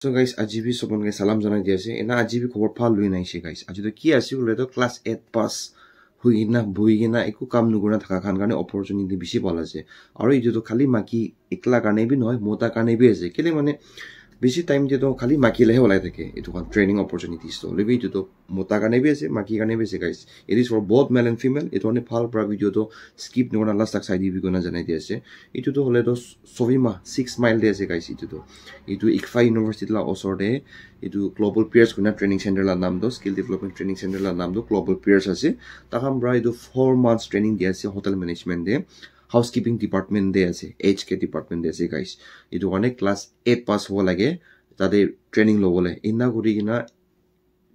So guys, ajibi sobon ke salam janai di ase. Ena ajibi khobor phal lui nai she guys. Aji to ki ase bole to class 8 pass huina buigina eku kam nuguna thaka khan karone opportunity bishi pala ase. Aro ijo to khali maki ekla karne bi noy mota karne bi ase. Kile mane बेसी time जे तो खाली माकी लेहे होला থাকে এটো কোন training opportunities তো লেবি তো মোটা কানে বি আছে মাকি কানে বি আছে guys it is for both male and female এটো অনে ফাল প্রা ভিডিও তো স্কিপ নগনা লাস্ট তাক সাইড দিবি কোনা জানাই দি আছে এটো তো হলে তো সবিমা 6 মাইল দে আছে গাইস এটো ইকফা ইউনিভার্সিটি লা অসরতে এটো গ্লোবাল পিয়ার্স কোনা ট্রেনিং সেন্টার লা নাম দো স্কিল ডেভেলপমেন্ট ট্রেনিং সেন্টার লা নাম দো গ্লোবাল পিয়ার্স আছে তাকাম ব্রা এটো 4 মান্থস ট্রেনিং দি আছে হোটেল ম্যানেজমেন্ট দে হাউসকিপিং ডিপার্টমেন্ট দে আছে এইচকে ডিপার্টমেন্ট দে আছে গাইস এটো অনেক ক্লাস 8 পাস হওয়া লাগে তাদের ট্রেনিং লবলে ইনা করি কিনা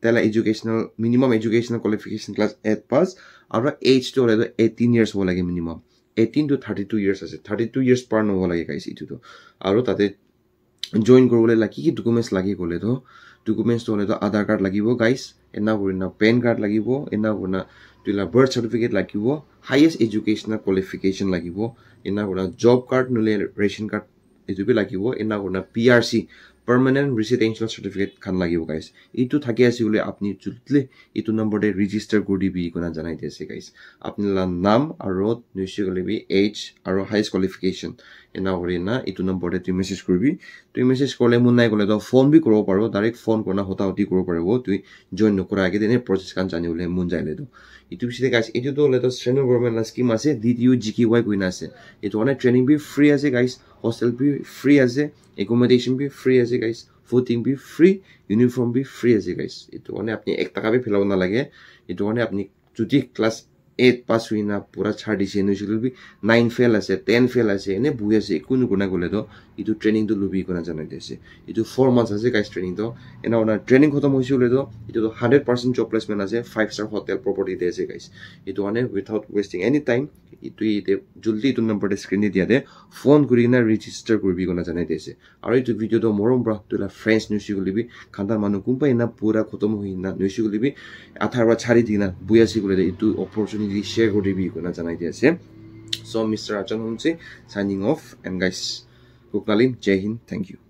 তেলা educational minimum educational qualification class 8 pass আর এজ তো হলে 18 ইয়ার্স হওয়া লাগে মিনিমাম 18 to 32 ইয়ার্স আছে 32 ইয়ার্স পার নহওয়া লাগে গাইস ইটো তো আর তাতে জয়েন করবলে লাগি কি ডকুমেন্টস লাগি গলে তো ডকুমেন্টস তো হলে তো আধার কার্ড লাগিব গাইস এনা করিনা পেন কার্ড লাগিব এনা করিনা তুলা বার্থ সার্টিফিকেট লাগিব হাইয়েস্ট এডুকেশনাল কোয়ালিফিকেশন লাগিব এনা করিনা জব কার্ড নলে রেশন কার্ড এটুবি লাগিব এনা করিনা PRC permanent residential certificate khan lagibo guys itu thake ase bole apni jutle itu number de register kori bi kona janai dise guys apni la nam aro nishigole bi age aro highest qualification ena horina itu number de tu message korbi tu message kole mun nai kole to phone bi koro paro direct phone kona hota hoti koro paribo tu join nokora age dene process kan jani bole mun jaile to itu biside guys itu to le to central government la scheme ase DDU GKY koina ase itu one training bi free ase guys hostel bi free ase accommodation be free as guys footing be free uniform be free as guys ito one apni ek taka be phelaw na lage ito one apni jodi class 8 pass huina pura chhar dise nushul bi 9 fail ase 10 fail ase ene bui ase kunu guna gole to ito training to lubi kona janai dise ito 4 months ase guys training to ena ona training khotom hoisule to ito 100% job placement ase 5-star hotel property de ase guys ito one without wasting any time itu ite juldi itu number de screen dia de phone kurina register korbi kona janai dise aro itu video to morom bra tula friends nushiguli bi khandar manu kumpa ena pura khotom hoina nushiguli bi atharwa chhari dina buiasi gole itu opportunity share koribi kona janai diase so Mr. Achan Humse signing off and guys Kukalim Jai Hind thank you